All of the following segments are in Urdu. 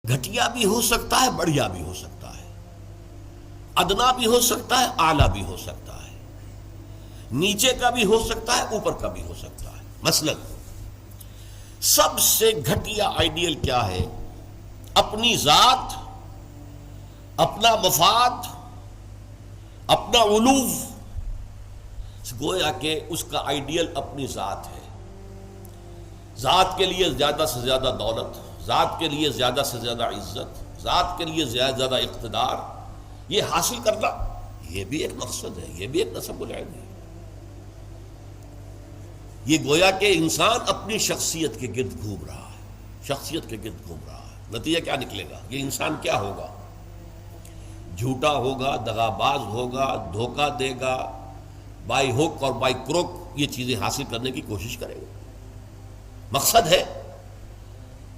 گھٹیا بھی ہو سکتا ہے، بڑھیا بھی ہو سکتا ہے، ادنا بھی ہو سکتا ہے، اعلیٰ بھی ہو سکتا ہے، نیچے کا بھی ہو سکتا ہے، اوپر کا بھی ہو سکتا ہے۔ مثلا سب سے گھٹیا آئیڈیل کیا ہے؟ اپنی ذات، اپنا مفاد، اپنا علو، گویا کہ اس کا آئیڈیل اپنی ذات ہے۔ ذات کے لیے زیادہ سے زیادہ دولت، ذات کے لیے زیادہ سے زیادہ عزت، ذات کے لیے زیادہ اقتدار، یہ حاصل کرنا، یہ بھی ایک مقصد ہے، یہ بھی ایک نصب العین ہے۔ یہ گویا کہ انسان اپنی شخصیت کے گرد گھوم رہا ہے، شخصیت کے گرد گھوم رہا ہے۔ نتیجہ کیا نکلے گا؟ یہ انسان کیا ہوگا؟ جھوٹا ہوگا، دغاباز ہوگا، دھوکہ دے گا، بائی ہک اور بائی کروک یہ چیزیں حاصل کرنے کی کوشش کرے گا۔ مقصد ہے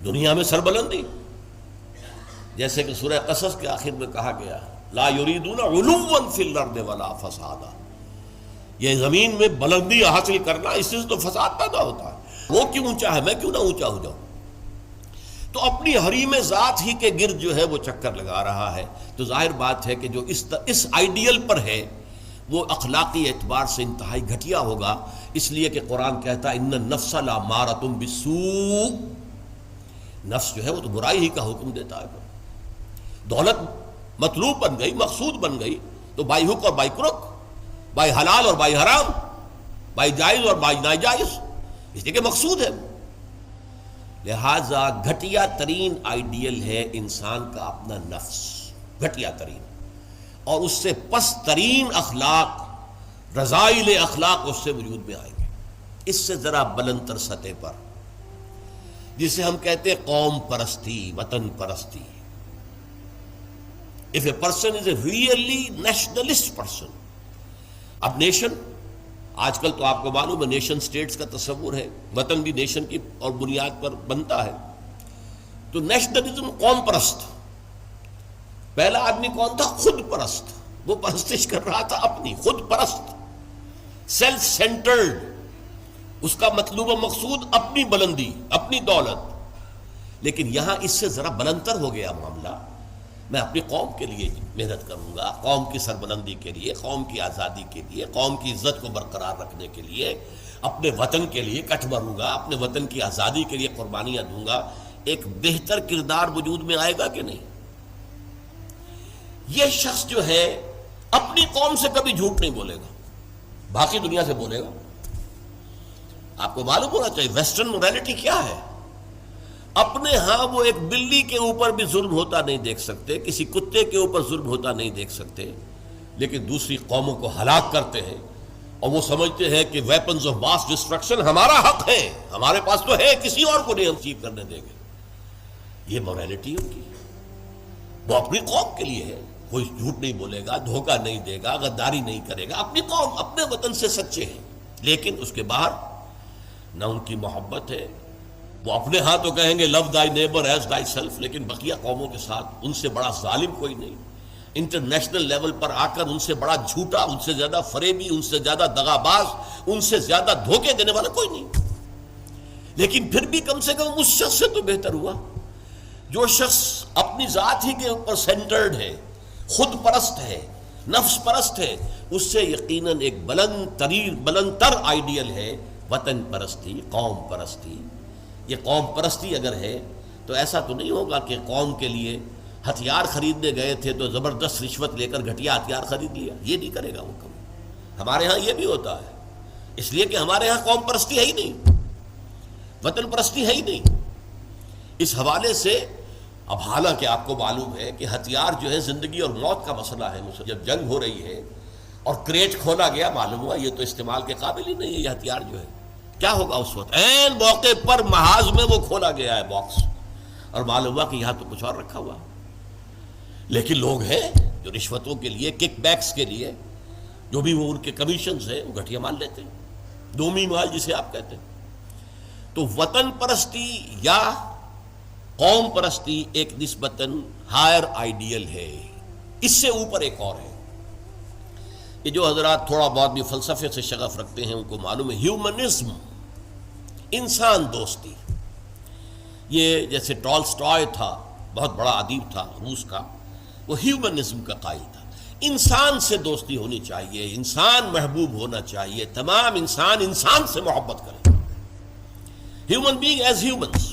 دنیا میں سربلندی، جیسے کہ سورہ قصص کے آخر میں کہا گیا لا یریدون علوا فی الارض ولا فسادا، یہ زمین میں بلندی حاصل کرنا، اس سے تو فساد پیدا ہوتا ہے۔ وہ کیوں اونچا ہے، میں کیوں نہ اونچا ہو جاؤں؟ تو اپنی حریم ذات ہی کے گرد جو ہے وہ چکر لگا رہا ہے۔ تو ظاہر بات ہے کہ جو اس آئیڈیل پر ہے وہ اخلاقی اعتبار سے انتہائی گھٹیا ہوگا، اس لیے کہ قرآن کہتا ہے ان النفس لامارۃ بالسوء، نفس جو ہے وہ تو برائی ہی کا حکم دیتا ہے۔ دولت مطلوب بن گئی، مقصود بن گئی، تو بائی ہک اور بائی کروک، بائی حلال اور بائی حرام، بائی جائز اور بائی ناجائز، اس لیے کہ مقصود ہے۔ لہذا گھٹیا ترین آئیڈیل ہے انسان کا اپنا نفس، گھٹیا ترین، اور اس سے پست ترین اخلاق، رذائل اخلاق اس سے وجود میں آئیں گے۔ اس سے ذرا بلند تر سطح پر جسے ہم کہتے ہیں قوم پرستی، وطن پرستی۔ If a person is a really nationalist person، اب نیشن آج کل تو آپ کو معلوم ہے نیشن سٹیٹس کا تصور ہے، وطن بھی نیشن کی اور بنیاد پر بنتا ہے۔ تو نیشنلزم قوم پرست، پہلا آدمی کون تھا؟ خود پرست، وہ پرستش کر رہا تھا اپنی، خود پرست، سیلف سینٹرڈ، اس کا مطلوب و مقصود اپنی بلندی، اپنی دولت۔ لیکن یہاں اس سے ذرا بلندتر ہو گیا معاملہ، میں اپنی قوم کے لیے محنت کروں گا، قوم کی سربلندی کے لیے، قوم کی آزادی کے لیے، قوم کی عزت کو برقرار رکھنے کے لیے، اپنے وطن کے لیے کٹ بھروں گا، اپنے وطن کی آزادی کے لیے قربانیاں دوں گا۔ ایک بہتر کردار وجود میں آئے گا کہ نہیں؟ یہ شخص جو ہے اپنی قوم سے کبھی جھوٹ نہیں بولے گا، باقی دنیا سے بولے گا۔ آپ کو معلوم ہونا چاہیے ویسٹرن مورالٹی کیا ہے۔ اپنے ہاں وہ ایک بلی کے اوپر بھی ظلم ہوتا نہیں دیکھ سکتے، کسی کتے کے اوپر ظلم ہوتا نہیں دیکھ سکتے، لیکن دوسری قوموں کو ہلاک کرتے ہیں، اور وہ سمجھتے ہیں کہ ویپنز آف ماس ڈسٹرکشن ہمارا حق ہے، ہمارے پاس تو ہے، کسی اور کو نہیں ہم اچیو کرنے دیں گے۔ یہ مورالٹی ان کی، وہ اپنی قوم کے لیے ہے، کوئی جھوٹ نہیں بولے گا، دھوکہ نہیں دے گا، غداری نہیں کرے گا، اپنی قوم، اپنے وطن سے سچے ہیں۔ لیکن اس کے باہر نہ ان کی محبت ہے، وہ اپنے ہاں تو کہیں گے لو دائی نیبر ایز دائی سیلف، لیکن بقیہ قوموں کے ساتھ ان سے بڑا ظالم کوئی نہیں، انٹرنیشنل لیول پر آ کر ان سے بڑا جھوٹا، ان سے زیادہ فریبی، ان سے زیادہ دغاباز، ان سے زیادہ دھوکے دینے والا کوئی نہیں۔ لیکن پھر بھی کم سے کم اس شخص سے تو بہتر ہوا جو شخص اپنی ذات ہی کے اوپر سینٹرڈ ہے، خود پرست ہے، نفس پرست ہے۔ اس سے یقیناً ایک بلند تر آئیڈیل ہے وطن پرستی، قوم پرستی۔ یہ قوم پرستی اگر ہے تو ایسا تو نہیں ہوگا کہ قوم کے لیے ہتھیار خریدنے گئے تھے تو زبردست رشوت لے کر گھٹیا ہتھیار خرید لیا، یہ نہیں کرے گا وہ کبھی۔ ہمارے ہاں یہ بھی ہوتا ہے، اس لیے کہ ہمارے ہاں قوم پرستی ہے ہی نہیں، وطن پرستی ہے ہی نہیں۔ اس حوالے سے اب حالانکہ آپ کو معلوم ہے کہ ہتھیار جو ہے زندگی اور موت کا مسئلہ ہے، جب جنگ ہو رہی ہے اور کریٹ کھولا گیا، معلوم ہوا یہ تو استعمال کے قابل ہی نہیں ہے یہ ہتھیار جو ہے، کیا ہوگا اس وقت؟ عین موقع پر محاذ میں وہ کھولا گیا ہے باکس، اور معلوم ہوا کہ یہاں تو کچھ اور رکھا ہوا۔ لیکن لوگ ہیں جو رشوتوں کے لیے، کک بیکس کے لیے، جو بھی وہ ان کے کمیشنز ہیں، وہ گھٹیا مال لیتے ہیں، دومی مال جسے آپ کہتے ہیں۔ تو وطن پرستی یا قوم پرستی ایک نسبتاً ہائر آئیڈیل ہے، اس سے اوپر ایک اور ہے۔ یہ جو حضرات تھوڑا بہت بھی فلسفے سے شغف رکھتے ہیں ان کو معلوم ہے ہیومنزم، انسان دوستی۔ یہ جیسے ٹالسٹائے تھا، بہت بڑا ادیب تھا روس کا، وہ ہیومنزم کا قائل تھا. انسان سے دوستی ہونی چاہیے، انسان محبوب ہونا چاہیے، تمام انسان انسان سے محبت کریں. ہیومن بینگ ایز ہیومنس،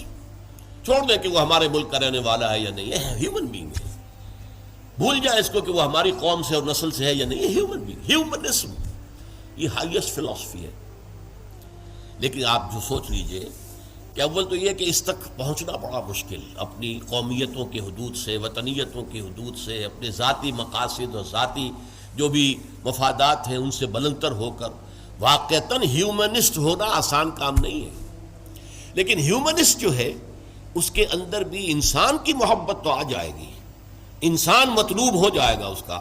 چھوڑ دیں کہ وہ ہمارے ملک کا رہنے والا ہے یا نہیں، یہ ہیومن بینگ ہے. بھول جائیں اس کو کہ وہ ہماری قوم سے اور نسل سے ہے یا نہیں، یہ ہیومن بینگ، ہیومنزم یہ ہائیسٹ فلسفی ہے. لیکن آپ جو سوچ لیجئے کہ اول تو یہ کہ اس تک پہنچنا بڑا مشکل، اپنی قومیتوں کے حدود سے، وطنیتوں کی حدود سے، اپنے ذاتی مقاصد اور ذاتی جو بھی مفادات ہیں ان سے بلندتر ہو کر واقعتاً ہیومنسٹ ہونا آسان کام نہیں ہے. لیکن ہیومنسٹ جو ہے اس کے اندر بھی انسان کی محبت تو آ جائے گی، انسان مطلوب ہو جائے گا اس کا،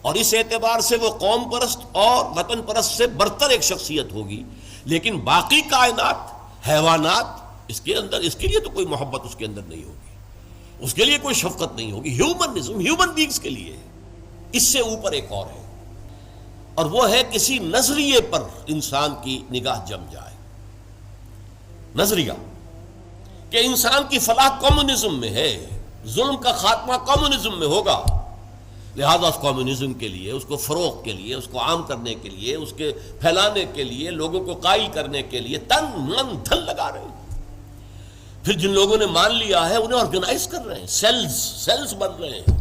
اور اس اعتبار سے وہ قوم پرست اور وطن پرست سے برتر ایک شخصیت ہوگی. لیکن باقی کائنات، حیوانات، اس کے اندر اس کے لیے تو کوئی محبت اس کے اندر نہیں ہوگی، اس کے لیے کوئی شفقت نہیں ہوگی. ہیومنزم ہیومن بینگز کے لیے ہے. اس سے اوپر ایک اور ہے، اور وہ ہے کسی نظریے پر انسان کی نگاہ جم جائے. نظریہ کہ انسان کی فلاح کمیونزم میں ہے، ظلم کا خاتمہ کمیونزم میں ہوگا، لہذا اس کمیونزم کے لیے، اس کو فروغ کے لیے، اس کو عام کرنے کے لیے، اس کے پھیلانے کے لیے، لوگوں کو قائل کرنے کے لیے تن من دھن لگا رہے ہیں. پھر جن لوگوں نے مان لیا ہے انہیں آرگنائز کر رہے ہیں، سیلز بن رہے ہیں.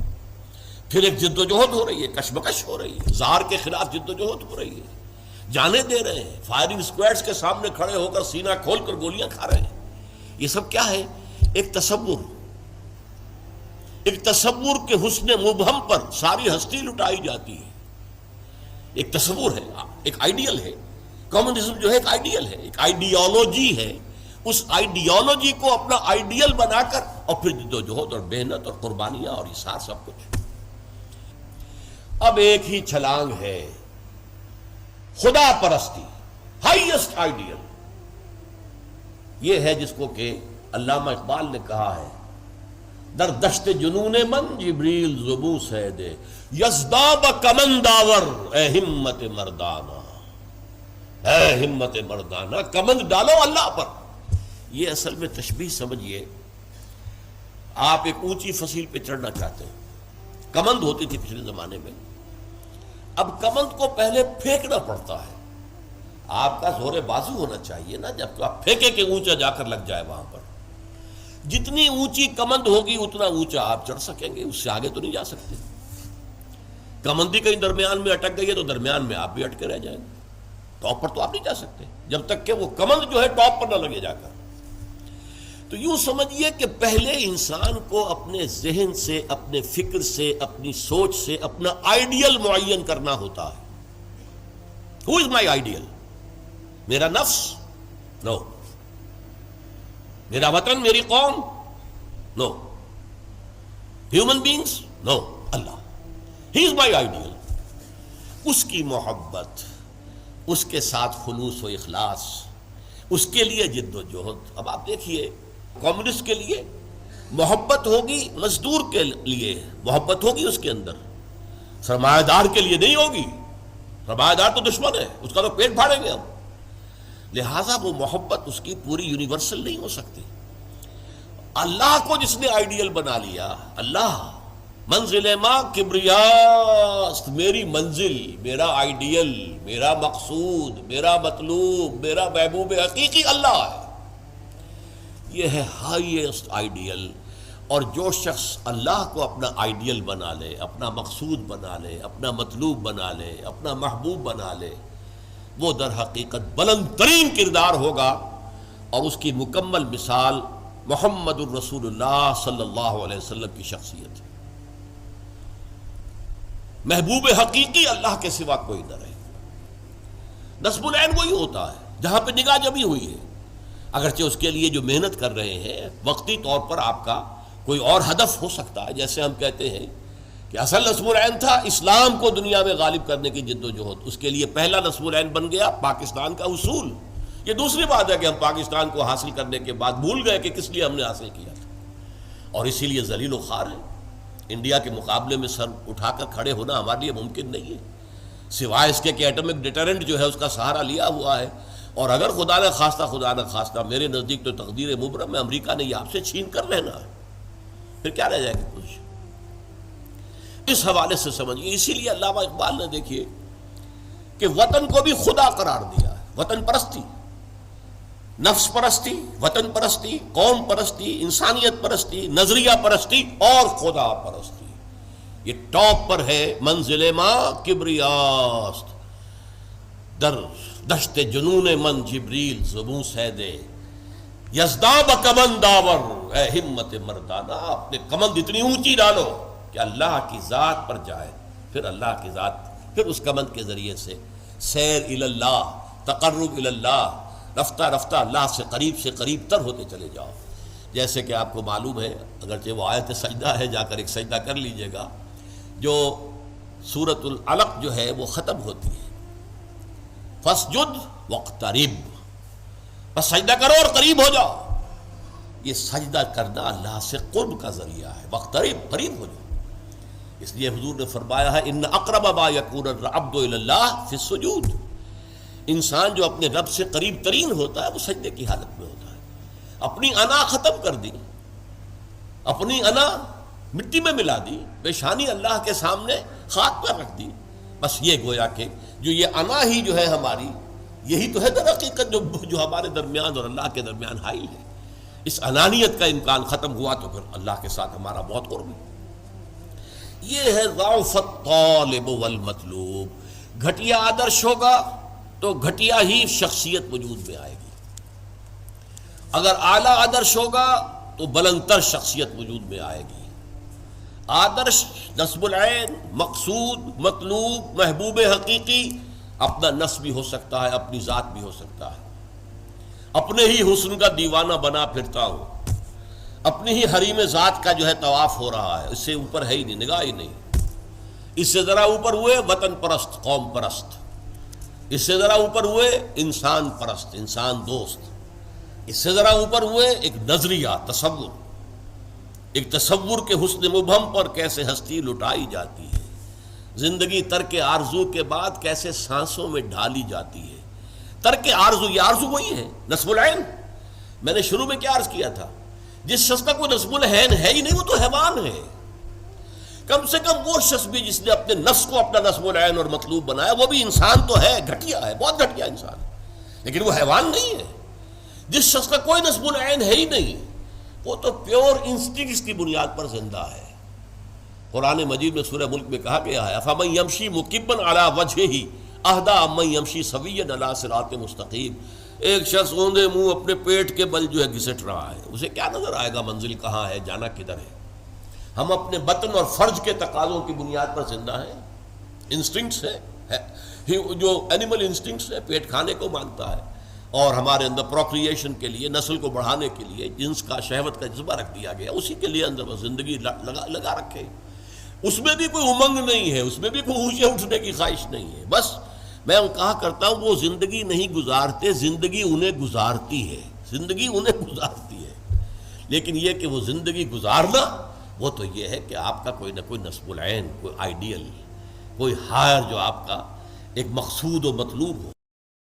پھر ایک جد و جہد ہو رہی ہے، کشمکش ہو رہی ہے، زہر کے خلاف جد و جہد ہو رہی ہے، جانے دے رہے ہیں، فائرنگ اسکواڈز کے سامنے کھڑے ہو کر سینہ کھول کر گولیاں کھا رہے ہیں. یہ سب کیا ہے؟ ایک تصور کے حسن مبہم پر ساری ہستی لٹائی جاتی ہے. ایک تصور ہے، ایک آئیڈیل ہے. کمیونزم جو ہے ایک آئیڈیل ہے، ایک آئیڈیالوجی ہے. اس آئیڈیالوجی کو اپنا آئیڈیل بنا کر اور پھر جد و جہد اور محنت اور قربانیاں اور اثار سب کچھ. اب ایک ہی چھلانگ ہے، خدا پرستی، ہائیسٹ آئیڈیل. یہ ہے جس کو کہ علامہ اقبال نے کہا ہے، در دشت جنون من جبریل زبو سے دے یزداب کمنداور، اے ہمت مردانہ، اے ہمت مردانہ، کمند ڈالو اللہ پر. یہ اصل میں تشبیہ سمجھیے، آپ ایک اونچی فصیل پہ چڑھنا چاہتے ہیں، کمند ہوتی تھی پچھلے زمانے میں. اب کمند کو پہلے پھینکنا پڑتا ہے، آپ کا زور بازو ہونا چاہیے نا، جب آپ پھینکے کہ اونچا جا کر لگ جائے وہاں پر. جتنی اونچی کمند ہوگی اتنا اونچا آپ چڑھ سکیں گے، اس سے آگے تو نہیں جا سکتے. کمندی کہیں درمیان میں اٹک گئی ہے تو درمیان میں آپ بھی اٹکے رہ جائیں گے، ٹاپ پر تو آپ نہیں جا سکتے جب تک کہ وہ کمند جو ہے ٹاپ پر نہ لگے جا کر. تو یوں سمجھیے کہ پہلے انسان کو اپنے ذہن سے، اپنے فکر سے، اپنی سوچ سے اپنا آئیڈیل معین کرنا ہوتا ہے. Who is my ideal? میرا نفس؟ نو. میرا وطن، میری قوم؟ No. Human beings? No. Allah. He is my ideal. اس کی محبت، اس کے ساتھ خلوص و اخلاص، اس کے لیے جد و جہد. اب آپ دیکھیے، کمیونسٹ کے لیے محبت ہوگی، مزدور کے لیے محبت ہوگی اس کے اندر، سرمایہ دار کے لیے نہیں ہوگی. سرمایہ دار تو دشمن ہے، اس کا تو پیٹ پھاڑیں گے ہم. لہٰذا وہ محبت اس کی پوری یونیورسل نہیں ہو سکتی. اللہ کو جس نے آئیڈیل بنا لیا، اللہ منزل ماں کبریاست، میری منزل، میرا آئیڈیل، میرا مقصود، میرا مطلوب، میرا محبوب حقیقی اللہ ہے. یہ ہے ہائیسٹ آئیڈیل. اور جو شخص اللہ کو اپنا آئیڈیل بنا لے، اپنا مقصود بنا لے، اپنا مطلوب بنا لے، اپنا محبوب بنا لے، وہ در حقیقت بلند ترین کردار ہوگا. اور اس کی مکمل مثال محمد الرسول اللہ صلی اللہ علیہ وسلم کی شخصیت ہے. محبوب حقیقی اللہ کے سوا کوئی نہ رہے. نصب العین وہی ہوتا ہے جہاں پہ نگاہ جمی ہوئی ہے. اگرچہ اس کے لیے جو محنت کر رہے ہیں، وقتی طور پر آپ کا کوئی اور ہدف ہو سکتا ہے. جیسے ہم کہتے ہیں کہ اصل نصب العین تھا اسلام کو دنیا میں غالب کرنے کی جد و جہد، اس کے لیے پہلا نصب العین بن گیا پاکستان کا حصول. یہ دوسری بات ہے کہ ہم پاکستان کو حاصل کرنے کے بعد بھول گئے کہ کس لیے ہم نے حاصل کیا تھا، اور اسی لیے ذلیل و خوار ہیں. انڈیا کے مقابلے میں سر اٹھا کر کھڑے ہونا ہمارے لیے ممکن نہیں ہے، سوائے اس کے کہ ایٹمک ڈیٹرنٹ جو ہے اس کا سہارا لیا ہوا ہے. اور اگر خدا نہ خواستہ میرے نزدیک تو تقدیر مبرم ہے، امریکہ نے یہ آپ سے چھین کر لینا ہے. پھر کیا رہ جائے گی پوزیشن؟ اس حوالے سے سمجھیے. اسی لیے علامہ اقبال نے دیکھیے کہ وطن کو بھی خدا قرار دیا ہے. وطن پرستی، نفس پرستی، وطن پرستی، قوم پرستی، انسانیت پرستی، نظریہ پرستی اور خدا پرستی، یہ ٹاپ پر ہے. منزل ماں کبریاست در دشت جنون من جبریل زبوں سیدے یزداب کمن داور. اے ہمت مردانہ، اپنے کمند اتنی اونچی ڈالو کہ اللہ کی ذات پر جائے. پھر اللہ کی ذات، پھر اس کمند کے ذریعے سے سیر اللہ، تقرب اللہ، رفتہ رفتہ اللہ سے قریب تر ہوتے چلے جاؤ. جیسے کہ آپ کو معلوم ہے، اگرچہ وہ آیت سجدہ ہے، جا کر ایک سجدہ کر لیجئے گا، جو سورۃ العلق جو ہے وہ ختم ہوتی ہے فَاسْجُدْ وَاقْتَرِبْ، بس سجدہ کرو اور قریب ہو جاؤ. یہ سجدہ کرنا اللہ سے قرب کا ذریعہ ہے. وَاقْتَرِبْ، قریب ہو جاؤ. اس لیے حضور نے فرمایا ہے ان اقرب ما یکون العبد الی اللہ فی السجود. انسان جو اپنے رب سے قریب ترین ہوتا ہے وہ سجدے کی حالت میں ہوتا ہے. اپنی انا ختم کر دی، اپنی انا مٹی میں ملا دی، پیشانی اللہ کے سامنے خاک پر رکھ دی. بس یہ گویا کہ جو یہ انا ہی جو ہے ہماری، یہی تو ہے در حقیقت جو ہمارے درمیان اور اللہ کے درمیان حائل ہے. اس انانیت کا امکان ختم ہوا تو پھر اللہ کے ساتھ ہمارا بہت قرب ہے. یہ ہے ضعف الطالب والمطلوب. گھٹیا آدرش ہوگا تو گھٹیا ہی شخصیت وجود میں آئے گی. اگر اعلیٰ آدرش ہوگا تو بلندتر شخصیت وجود میں آئے گی. آدرش نصب العین، مقصود، مطلوب، محبوب حقیقی اپنا نفس بھی ہو سکتا ہے، اپنی ذات بھی ہو سکتا ہے. اپنے ہی حسن کا دیوانہ بنا پھرتا ہوں، اپنی ہی حریم ذات کا جو ہے طواف ہو رہا ہے، اس سے اوپر ہے ہی نہیں، نگاہ ہی نہیں. اس سے ذرا اوپر ہوئے وطن پرست، قوم پرست. اس سے ذرا اوپر ہوئے انسان پرست، انسان دوست. اس سے ذرا اوپر ہوئے ایک نظریہ، تصور. ایک تصور کے حسن مبہم پر کیسے ہستی لٹائی جاتی ہے، زندگی ترک آرزو کے بعد کیسے سانسوں میں ڈھالی جاتی ہے. ترک آرزو، یہ آرزو وہی ہے نصب العین. میں نے شروع میں کیا عرض کیا تھا؟ جس شخص کا کوئی نصب العین ہے ہی نہیں وہ تو حیوان ہے. کم سے کم وہ شخص بھی جس نے اپنے نفس کو اپنا نصب العین اور مطلوب بنایا وہ بھی انسان تو ہے، گھٹیا ہے، بہت گھٹیا انسان ہے، لیکن وہ حیوان نہیں ہے. جس شخص کا کوئی نصب العین ہے ہی نہیں وہ تو پیور انسٹنکٹس کی بنیاد پر زندہ ہے. قرآن مجید میں سورہ ملک میں کہا گیا ہے افمن یمشی مکبا علی وجہہ اہدی امن یمشی سویا علی صراط مستقیم. ایک شخص اوندے منہ اپنے پیٹ کے بل جو ہے گھسٹ رہا ہے، اسے کیا نظر آئے گا منزل کہاں ہے، جانا کدھر ہے؟ ہم اپنے بطن اور فرج کے تقاضوں کی بنیاد پر زندہ ہیں. انسٹنکٹس ہے، جو اینیمل انسٹنکٹس ہے، پیٹ کھانے کو مانگتا ہے، اور ہمارے اندر پروکریشن کے لیے، نسل کو بڑھانے کے لیے جنس کا، شہوت کا جذبہ رکھ دیا گیا، اسی کے لیے اندر زندگی لگا رکھے. اس میں بھی کوئی امنگ نہیں ہے، اس میں بھی کوئی اونچے اٹھنے کی خواہش نہیں ہے. بس میں کہا کرتا ہوں وہ زندگی نہیں گزارتے، زندگی انہیں گزارتی ہے، زندگی انہیں گزارتی ہے. لیکن یہ کہ وہ زندگی گزارنا وہ تو یہ ہے کہ آپ کا کوئی نہ کوئی نصب العین، کوئی آئیڈیل، کوئی ہائر جو آپ کا ایک مقصود و مطلوب ہو.